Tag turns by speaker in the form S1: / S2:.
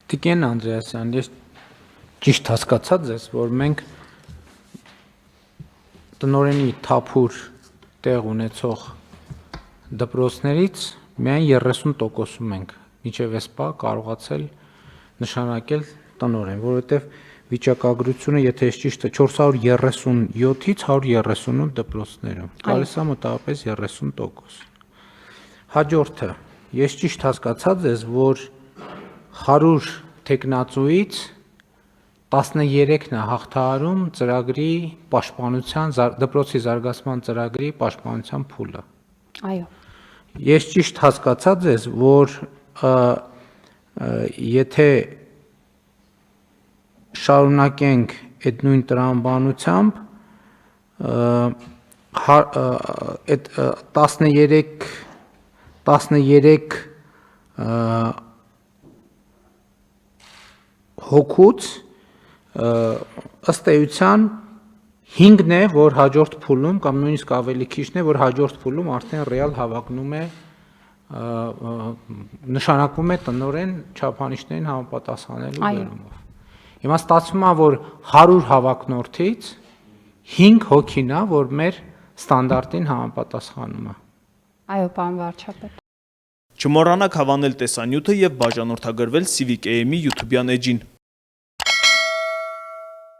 S1: Տիկին Անդրեասյան, ես ճիշտ հասկացա ձեզ, որ մենք տնօրենի թափուր տեղ ունեցող դպրոցներից միայն 30%-ում ենք մինչև այս պահ կարողացել նշանակել տնօրեն, որովհետև վիճակագրությունը, եթե ես ճիշտ է, 437-ից 138 դպրոցներում, գալիս է մոտավորապես 30%։ Հաջորդը, ես ճիշտ հասկացա ձեզ, որ 100 թեկնածուից 13-ն է հաղթահարում ծրագրի պաշտպանության, դպրոցի զարգացման ծրագրի պաշտպանության փուլը։
S2: Այո։
S1: Ես ճիշտ հասկացա ձեզ, որ եթե շարունակենք այդ նույն տրամաբանությամբ, այդ 13 հոգուց ըստ էության 5-ն է, որ հաջորդ փուլում կամ նույնիսկ ավելի քիչն է, որ հաջորդ փուլում արդեն ռեալ հավակնում է, նշանակվում է տնօրեն չափանիշներին համապատասխանելու բերումով։ Հիմա ստացվում է, որ 100 հավակնորդից 5 հոգին է, որ մեր ստանդարտին համապատասխանում է։
S2: Այո, պարոն վարչապետ։
S3: Չմոռանաք հավանել տեսանյութը և բաժանորդագրվել Civic AM-ի YouTube-յան էջին։